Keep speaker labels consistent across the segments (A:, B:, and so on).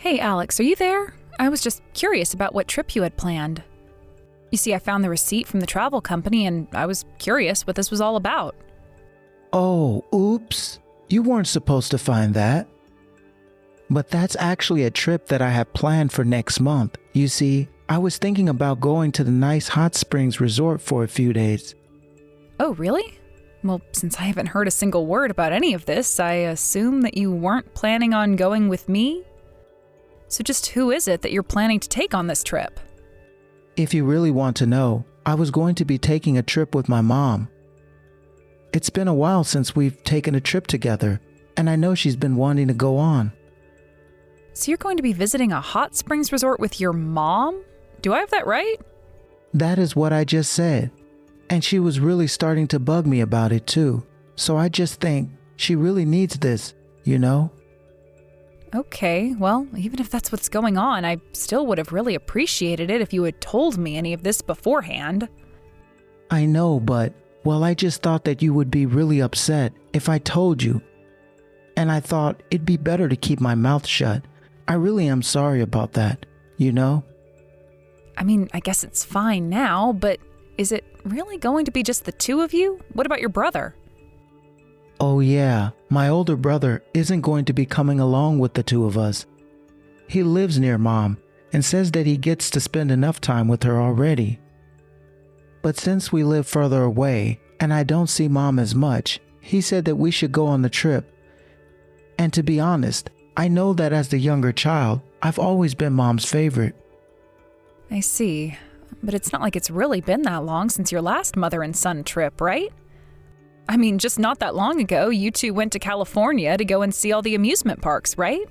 A: Hey Alex, are you there? I was just curious about what trip you had planned. You see, I found the receipt from the travel company and I was curious what this was all about.
B: Oh, oops. You weren't supposed to find that. But that's actually a trip that I have planned for next month. You see, I was thinking about going to the nice hot springs resort for a few days.
A: Oh, really? Well, since I haven't heard a single word about any of this, I assume that you weren't planning on going with me? So just who is it that you're planning to take on this trip?
B: If you really want to know, I was going to be taking a trip with my mom. It's been a while since we've taken a trip together, and I know she's been wanting to go on.
A: So you're going to be visiting a hot springs resort with your mom? Do I have that right?
B: That is what I just said. And she was really starting to bug me about it too. So I just think she really needs this, you know?
A: Okay, well, even if that's what's going on, I still would have really appreciated it if you had told me any of this beforehand.
B: I know, but, well, I just thought that you would be really upset if I told you. And I thought it'd be better to keep my mouth shut. I really am sorry about that, you know?
A: I mean, I guess it's fine now, but is it really going to be just the two of you? What about your brother?
B: Oh yeah, my older brother isn't going to be coming along with the two of us. He lives near Mom and says that he gets to spend enough time with her already. But since we live further away and I don't see Mom as much, he said that we should go on the trip. And to be honest, I know that as the younger child, I've always been Mom's favorite.
A: I see, but it's not like it's really been that long since your last mother and son trip, right? I mean, just not that long ago, you two went to California to go and see all the amusement parks, right?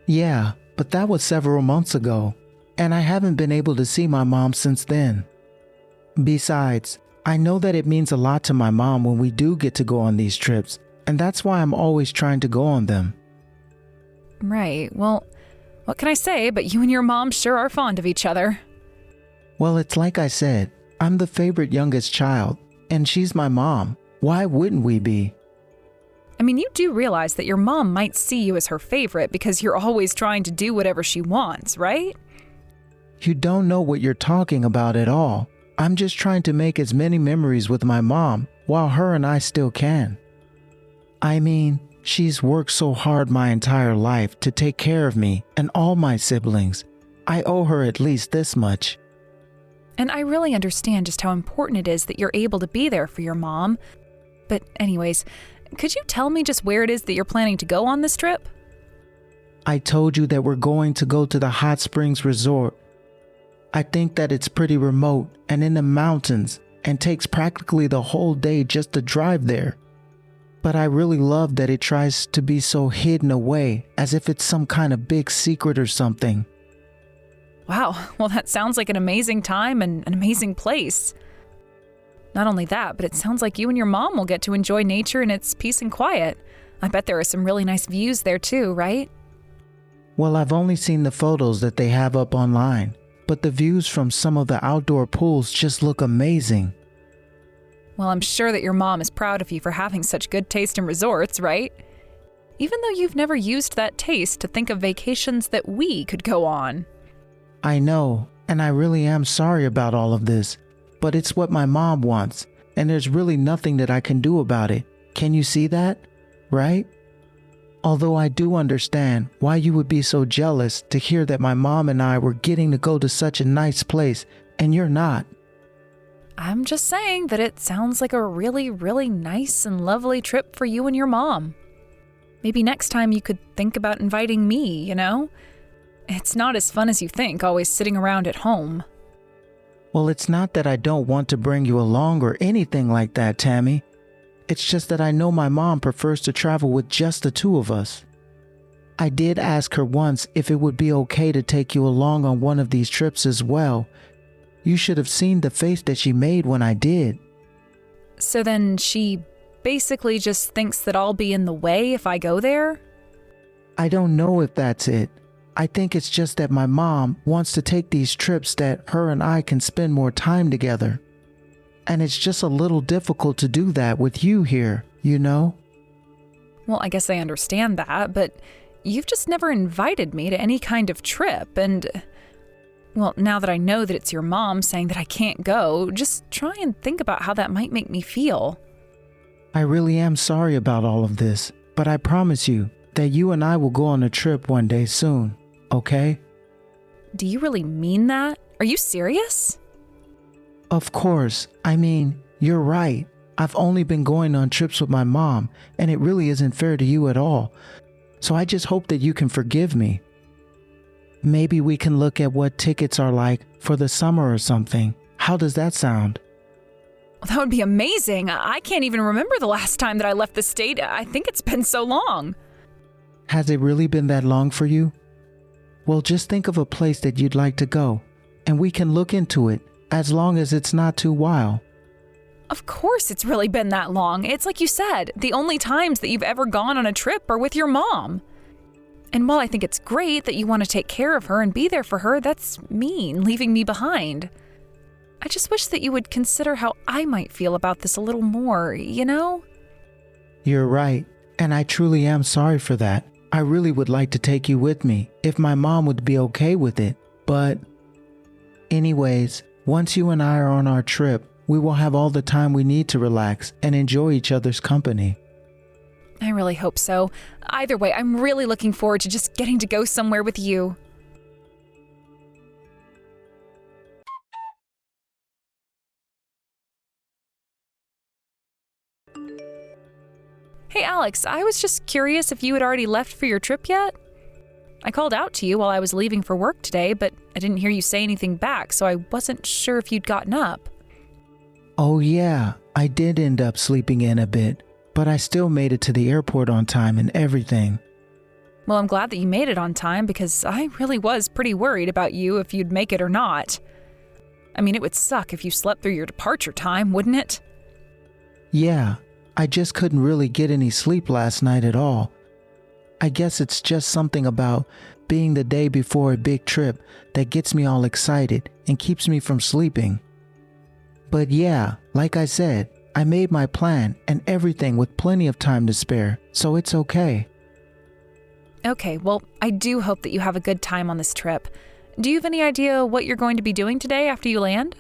B: Yeah, but that was several months ago, and I haven't been able to see my mom since then. Besides, I know that it means a lot to my mom when we do get to go on these trips, and that's why I'm always trying to go on them.
A: Right, well, what can I say, but you and your mom sure are fond of each other.
B: Well, it's like I said, I'm the favorite youngest child, and she's my mom. Why wouldn't we be?
A: I mean, you do realize that your mom might see you as her favorite because you're always trying to do whatever she wants, right?
B: You don't know what you're talking about at all. I'm just trying to make as many memories with my mom while her and I still can. I mean, she's worked so hard my entire life to take care of me and all my siblings. I owe her at least this much.
A: And I really understand just how important it is that you're able to be there for your mom. But anyways, could you tell me just where it is that you're planning to go on this trip?
B: I told you that we're going to go to the hot springs resort. I think that it's pretty remote and in the mountains and takes practically the whole day just to drive there. But I really love that it tries to be so hidden away, as if it's some kind of big secret or something.
A: Wow, well that sounds like an amazing time and an amazing place. Not only that, but it sounds like you and your mom will get to enjoy nature in its peace and quiet. I bet there are some really nice views there too, right?
B: Well, I've only seen the photos that they have up online, but the views from some of the outdoor pools just look amazing.
A: Well, I'm sure that your mom is proud of you for having such good taste in resorts, right? Even though you've never used that taste to think of vacations that we could go on.
B: I know, and I really am sorry about all of this, but it's what my mom wants, and there's really nothing that I can do about it. Can you see that? Right? Although I do understand why you would be so jealous to hear that my mom and I were getting to go to such a nice place, and you're not.
A: I'm just saying that it sounds like a really, really nice and lovely trip for you and your mom. Maybe next time you could think about inviting me, you know? It's not as fun as you think, always sitting around at home.
B: Well, it's not that I don't want to bring you along or anything like that, Tammy. It's just that I know my mom prefers to travel with just the two of us. I did ask her once if it would be okay to take you along on one of these trips as well. You should have seen the face that she made when I did.
A: So then she basically just thinks that I'll be in the way if I go there?
B: I don't know if that's it. I think it's just that my mom wants to take these trips that her and I can spend more time together. And it's just a little difficult to do that with you here, you know?
A: Well, I guess I understand that, but you've just never invited me to any kind of trip, and, well, now that I know that it's your mom saying that I can't go, just try and think about how that might make me feel.
B: I really am sorry about all of this, but I promise you that you and I will go on a trip one day soon, okay?
A: Do you really mean that? Are you serious?
B: Of course. I mean, you're right. I've only been going on trips with my mom, and it really isn't fair to you at all. So I just hope that you can forgive me. Maybe we can look at what tickets are like for the summer or something. How does that sound?
A: Well, that would be amazing. I can't even remember the last time that I left the state. I think it's been so long.
B: Has it really been that long for you? Well, just think of a place that you'd like to go, and we can look into it, as long as it's not too wild.
A: Of course it's really been that long. It's like you said, the only times that you've ever gone on a trip are with your mom. And while I think it's great that you want to take care of her and be there for her, that's mean, leaving me behind. I just wish that you would consider how I might feel about this a little more, you know?
B: You're right, and I truly am sorry for that. I really would like to take you with me, if my mom would be okay with it, but... Anyways, once you and I are on our trip, we will have all the time we need to relax and enjoy each other's company.
A: I really hope so. Either way, I'm really looking forward to just getting to go somewhere with you. Hey Alex, I was just curious if you had already left for your trip yet? I called out to you while I was leaving for work today, but I didn't hear you say anything back, so I wasn't sure if you'd gotten up.
B: Oh yeah, I did end up sleeping in a bit, but I still made it to the airport on time and everything.
A: Well, I'm glad that you made it on time because I really was pretty worried about you if you'd make it or not. I mean, it would suck if you slept through your departure time, wouldn't it?
B: Yeah, I just couldn't really get any sleep last night at all. I guess it's just something about being the day before a big trip that gets me all excited and keeps me from sleeping. But yeah, like I said, I made my plan and everything with plenty of time to spare, so it's okay.
A: Okay, well, I do hope that you have a good time on this trip. Do you have any idea what you're going to be doing today after you land?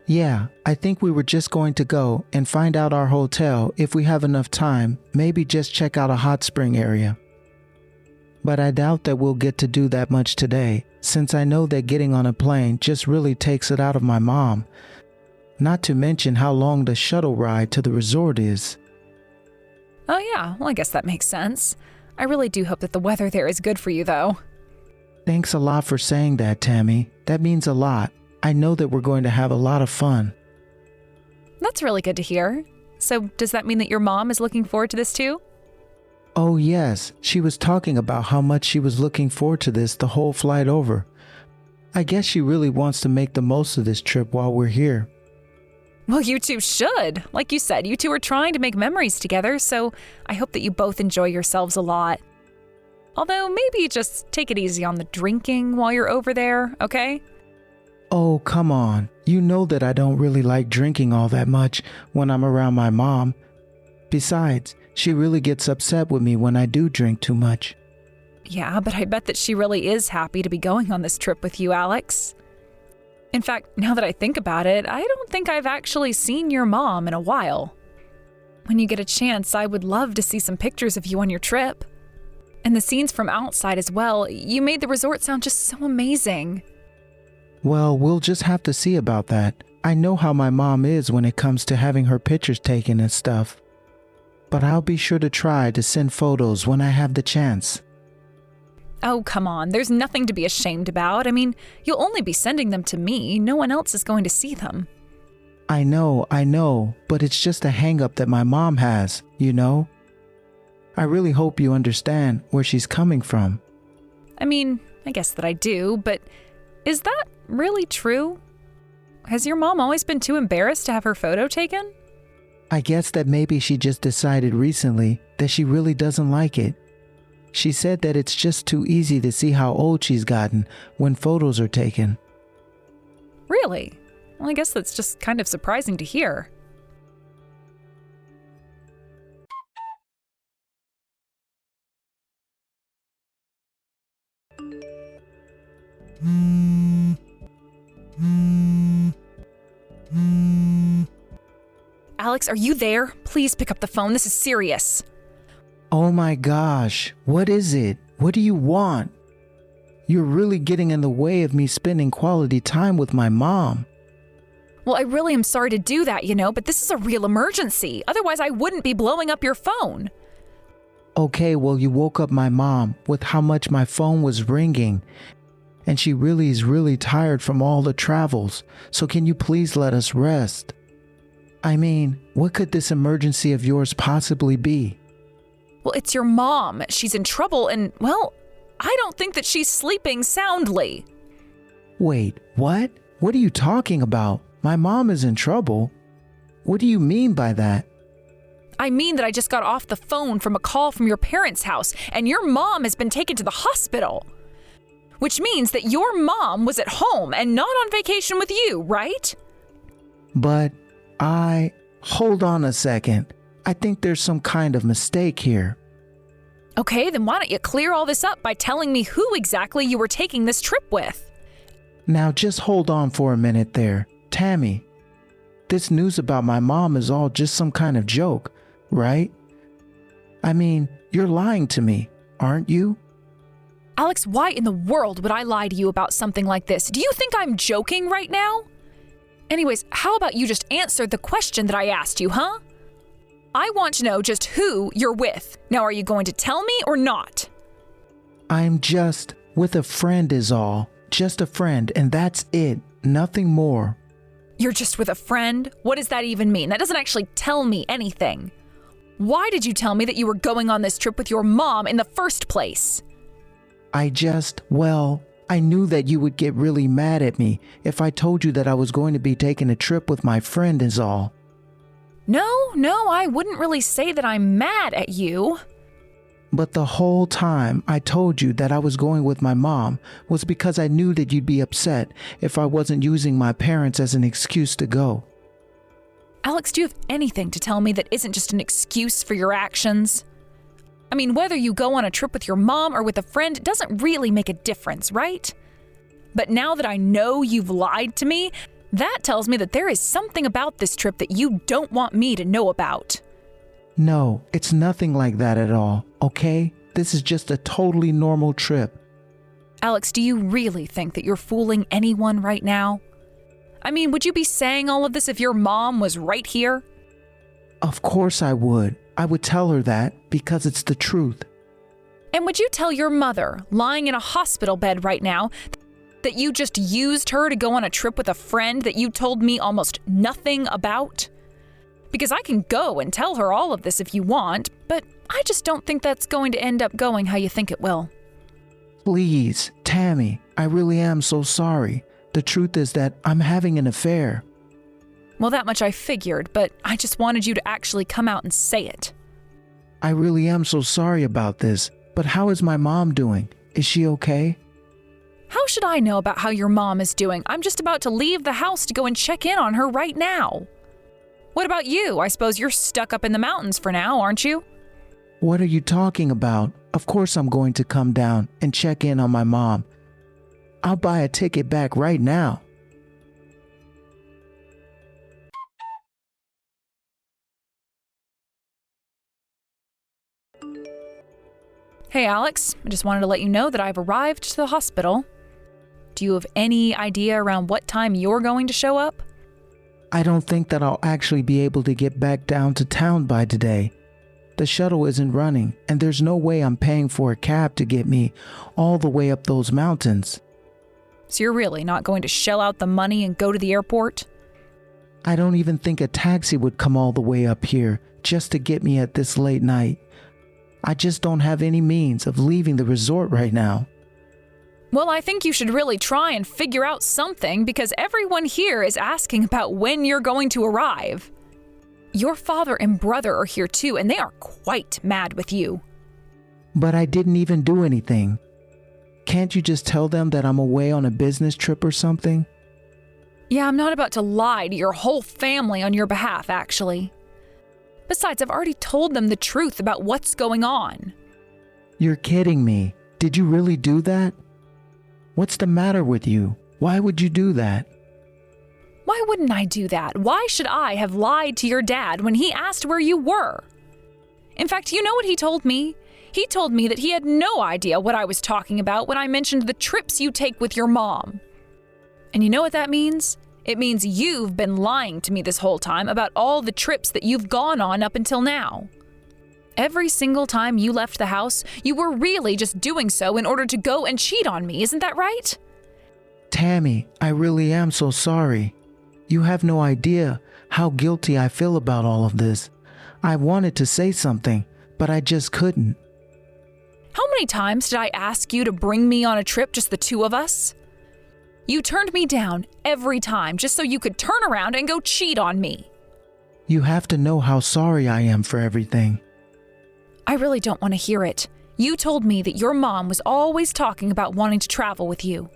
B: Yeah, I think we were just going to go and find out our hotel if we have enough time, maybe just check out a hot spring area. But I doubt that we'll get to do that much today, since I know that getting on a plane just really takes it out of my mom. Not to mention how long the shuttle ride to the resort is.
A: Oh yeah, well I guess that makes sense. I really do hope that the weather there is good for you though.
B: Thanks a lot for saying that, Tammy. That means a lot. I know that we're going to have a lot of fun.
A: That's really good to hear. So does that mean that your mom is looking forward to this too?
B: Oh yes, she was talking about how much she was looking forward to this the whole flight over. I guess she really wants to make the most of this trip while we're here.
A: Well, you two should. Like you said, you two are trying to make memories together, so I hope that you both enjoy yourselves a lot. Although maybe just take it easy on the drinking while you're over there, okay?
B: Oh, come on. You know that I don't really like drinking all that much when I'm around my mom. Besides, she really gets upset with me when I do drink too much.
A: Yeah, but I bet that she really is happy to be going on this trip with you, Alex. In fact, now that I think about it, I don't think I've actually seen your mom in a while. When you get a chance, I would love to see some pictures of you on your trip. And the scenes from outside as well. You made the resort sound just so amazing.
B: Well, we'll just have to see about that. I know how my mom is when it comes to having her pictures taken and stuff. But I'll be sure to try to send photos when I have the chance.
A: Oh, come on. There's nothing to be ashamed about. I mean, you'll only be sending them to me. No one else is going to see them.
B: I know, but it's just a hang-up that my mom has, you know? I really hope you understand where she's coming from.
A: I mean, I guess that I do, but is that really true? Has your mom always been too embarrassed to have her photo taken?
B: I guess that maybe she just decided recently that she really doesn't like it. She said that it's just too easy to see how old she's gotten when photos are taken.
A: Really? Well, I guess that's just kind of surprising to hear. Alex, are you there? Please pick up the phone. This is serious.
B: Oh my gosh, what is it? What do you want? You're really getting in the way of me spending quality time with my mom.
A: Well, I really am sorry to do that, but this is a real emergency. Otherwise, I wouldn't be blowing up your phone.
B: Okay, well, you woke up my mom with how much my phone was ringing. And she really is really tired from all the travels. So can you please let us rest? I mean, what could this emergency of yours possibly be?
A: Well, it's your mom. She's in trouble and, well, I don't think that she's sleeping soundly.
B: Wait, what? What are you talking about? My mom is in trouble. What do you mean by that?
A: I mean that I just got off the phone from a call from your parents' house, and your mom has been taken to the hospital. Which means that your mom was at home and not on vacation with you, right?
B: But hold on a second. I think there's some kind of mistake here.
A: Okay, then why don't you clear all this up by telling me who exactly you were taking this trip with?
B: Now just hold on for a minute there. Tammy, this news about my mom is all just some kind of joke, right? I mean, you're lying to me, aren't you?
A: Alex, why in the world would I lie to you about something like this? Do you think I'm joking right now? Anyways, how about you just answer the question that I asked you, huh? I want to know just who you're with. Now, are you going to tell me or not?
B: I'm just with a friend is all. Just a friend, and that's it. Nothing more.
A: You're just with a friend? What does that even mean? That doesn't actually tell me anything. Why did you tell me that you were going on this trip with your mom in the first place?
B: I knew that you would get really mad at me if I told you that I was going to be taking a trip with my friend is all.
A: No, I wouldn't really say that I'm mad at you.
B: But the whole time I told you that I was going with my mom was because I knew that you'd be upset if I wasn't using my parents as an excuse to go.
A: Alex, do you have anything to tell me that isn't just an excuse for your actions? I mean, whether you go on a trip with your mom or with a friend doesn't really make a difference, right? But now that I know you've lied to me, that tells me that there is something about this trip that you don't want me to know about.
B: No, it's nothing like that at all, okay? This is just a totally normal trip.
A: Alex, do you really think that you're fooling anyone right now? I mean, would you be saying all of this if your mom was right here?
B: Of course I would. I would tell her that because it's the truth.
A: And would you tell your mother, lying in a hospital bed right now, that you just used her to go on a trip with a friend that you told me almost nothing about? Because I can go and tell her all of this if you want, but I just don't think that's going to end up going how you think it will.
B: Please, Tammy, I really am so sorry. The truth is that I'm having an affair.
A: Well, that much I figured, but I just wanted you to actually come out and say it.
B: I really am so sorry about this, but how is my mom doing? Is she okay?
A: How should I know about how your mom is doing? I'm just about to leave the house to go and check in on her right now. What about you? I suppose you're stuck up in the mountains for now, aren't you?
B: What are you talking about? Of course I'm going to come down and check in on my mom. I'll buy a ticket back right now.
A: Hey, Alex, I just wanted to let you know that I've arrived to the hospital. Do you have any idea around what time you're going to show up?
B: I don't think that I'll actually be able to get back down to town by today. The shuttle isn't running, and there's no way I'm paying for a cab to get me all the way up those mountains.
A: So you're really not going to shell out the money and go to the airport?
B: I don't even think a taxi would come all the way up here just to get me at this late night. I just don't have any means of leaving the resort right now.
A: Well, I think you should really try and figure out something because everyone here is asking about when you're going to arrive. Your father and brother are here too, and they are quite mad with you.
B: But I didn't even do anything. Can't you just tell them that I'm away on a business trip or something?
A: Yeah, I'm not about to lie to your whole family on your behalf, actually. Besides, I've already told them the truth about what's going on.
B: You're kidding me. Did you really do that? What's the matter with you? Why would you do that?
A: Why wouldn't I do that? Why should I have lied to your dad when he asked where you were? In fact, you know what he told me? He told me that he had no idea what I was talking about when I mentioned the trips you take with your mom. And you know what that means? It means you've been lying to me this whole time about all the trips that you've gone on up until now. Every single time you left the house, you were really just doing so in order to go and cheat on me, isn't that right?
B: Tammy, I really am so sorry. You have no idea how guilty I feel about all of this. I wanted to say something, but I just couldn't.
A: How many times did I ask you to bring me on a trip, just the two of us? You turned me down every time just so you could turn around and go cheat on me.
B: You have to know how sorry I am for everything.
A: I really don't want to hear it. You told me that your mom was always talking about wanting to travel with you.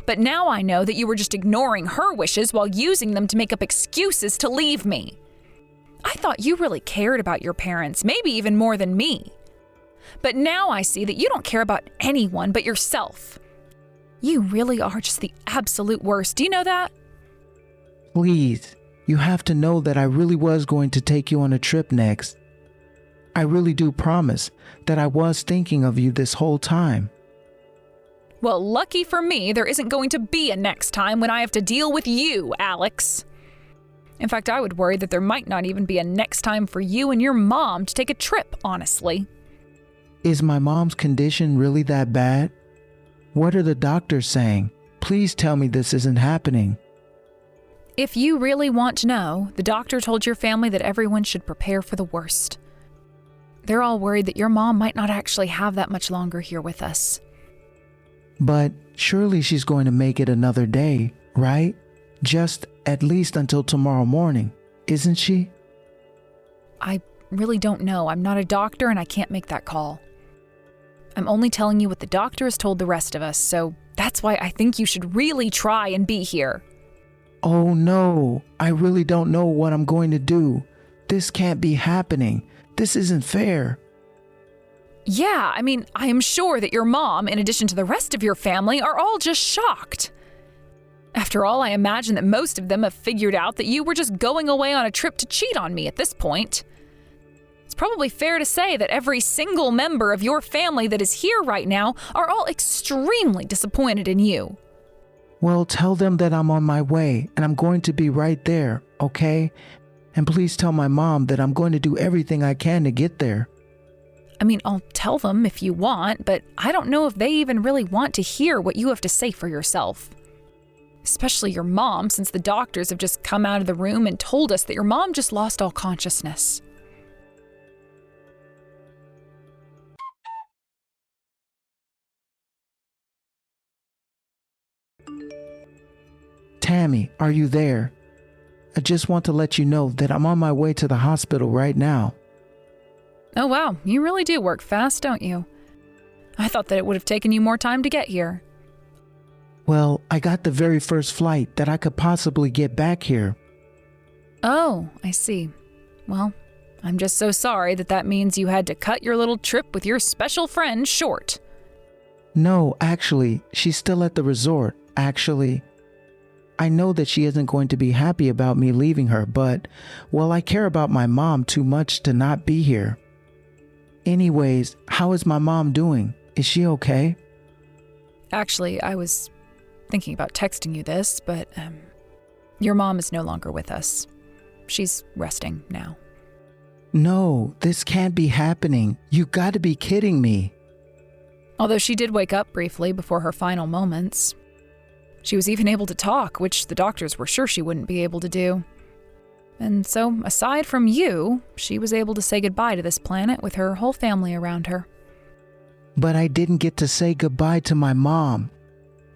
A: But now I know that you were just ignoring her wishes while using them to make up excuses to leave me. I thought you really cared about your parents, maybe even more than me. But now I see that you don't care about anyone but yourself. You really are just the absolute worst. Do you know that?
B: Please, you have to know that I really was going to take you on a trip next. I really do promise that I was thinking of you this whole time.
A: Well, lucky for me, there isn't going to be a next time when I have to deal with you, Alex. In fact, I would worry that there might not even be a next time for you and your mom to take a trip, honestly.
B: Is my mom's condition really that bad? What are the doctors saying? Please tell me this isn't happening.
A: If you really want to know, the doctor told your family that everyone should prepare for the worst. They're all worried that your mom might not actually have that much longer here with us.
B: But surely she's going to make it another day, right? Just at least until tomorrow morning, isn't she?
A: I really don't know. I'm not a doctor and I can't make that call. I'm only telling you what the doctor has told the rest of us, so that's why I think you should really try and be here.
B: Oh no, I really don't know what I'm going to do. This can't be happening. This isn't fair.
A: Yeah, I am sure that your mom, in addition to the rest of your family, are all just shocked. After all, I imagine that most of them have figured out that you were just going away on a trip to cheat on me at this point. It's probably fair to say that every single member of your family that is here right now are all extremely disappointed in you.
B: Well, tell them that I'm on my way and I'm going to be right there, okay? And please tell my mom that I'm going to do everything I can to get there.
A: I'll tell them if you want, but I don't know if they even really want to hear what you have to say for yourself. Especially your mom, since the doctors have just come out of the room and told us that your mom just lost all consciousness.
B: Tammy, are you there? I just want to let you know that I'm on my way to the hospital right now.
A: Oh wow, you really do work fast, don't you? I thought that it would have taken you more time to get here.
B: Well, I got the very first flight that I could possibly get back here.
A: Oh, I see. Well, I'm just so sorry that means you had to cut your little trip with your special friend short.
B: No, actually, she's still at the resort. Actually, I know that she isn't going to be happy about me leaving her, but, well, I care about my mom too much to not be here. Anyways, how is my mom doing? Is she okay?
A: Actually, I was thinking about texting you this, but your mom is no longer with us. She's resting now.
B: No, this can't be happening. You gotta be kidding me.
A: Although she did wake up briefly before her final moments. She was even able to talk, which the doctors were sure she wouldn't be able to do. And so, aside from you, she was able to say goodbye to this planet with her whole family around her.
B: But I didn't get to say goodbye to my mom.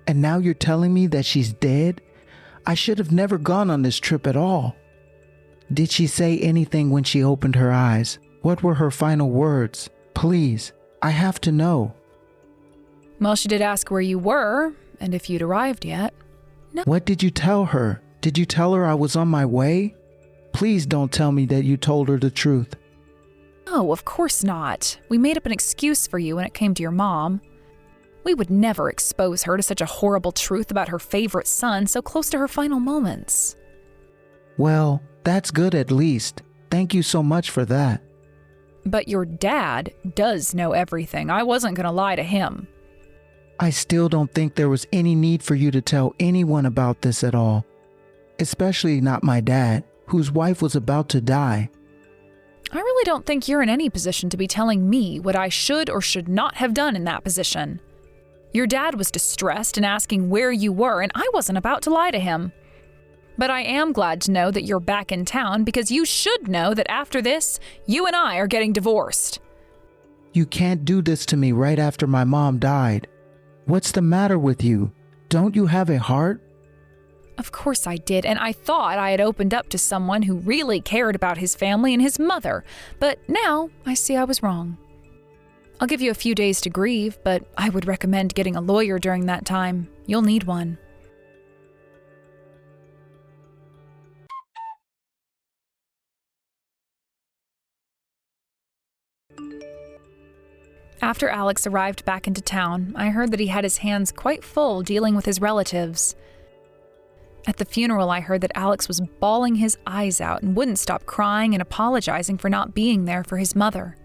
B: And now you're telling me that she's dead? I should have never gone on this trip at all. Did she say anything when she opened her eyes? What were her final words? Please, I have to know.
A: Well, she did ask where you were, and if you'd arrived yet. No.
B: What did you tell her? Did you tell her I was on my way? Please don't tell me that you told her the truth.
A: No, of course not. We made up an excuse for you when it came to your mom. We would never expose her to such a horrible truth about her favorite son so close to her final moments.
B: Well, that's good at least. Thank you so much for that.
A: But your dad does know everything. I wasn't going to lie to him.
B: I still don't think there was any need for you to tell anyone about this at all. Especially not my dad, whose wife was about to die.
A: I really don't think you're in any position to be telling me what I should or should not have done in that position. Your dad was distressed and asking where you were, and I wasn't about to lie to him. But I am glad to know that you're back in town because you should know that after this, you and I are getting divorced.
B: You can't do this to me right after my mom died. What's the matter with you? Don't you have a heart?
A: Of course I did, and I thought I had opened up to someone who really cared about his family and his mother, but now I see I was wrong. I'll give you a few days to grieve, but I would recommend getting a lawyer during that time. You'll need one. After Alex arrived back into town, I heard that he had his hands quite full dealing with his relatives. At the funeral, I heard that Alex was bawling his eyes out and wouldn't stop crying and apologizing for not being there for his mother.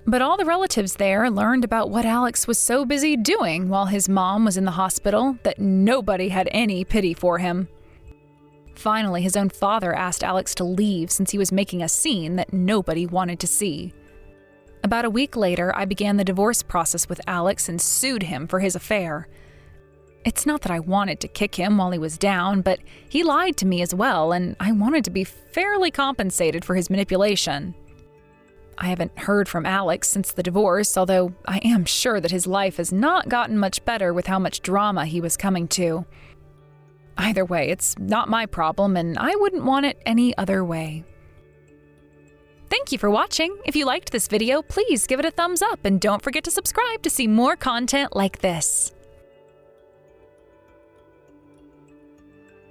A: But all the relatives there learned about what Alex was so busy doing while his mom was in the hospital that nobody had any pity for him. Finally, his own father asked Alex to leave since he was making a scene that nobody wanted to see. About a week later, I began the divorce process with Alex and sued him for his affair. It's not that I wanted to kick him while he was down, but he lied to me as well, and I wanted to be fairly compensated for his manipulation. I haven't heard from Alex since the divorce, although I am sure that his life has not gotten much better with how much drama he was coming to. Either way, it's not my problem, and I wouldn't want it any other way. Thank you for watching. If you liked this video, please give it a thumbs up and don't forget to subscribe to see more content like this.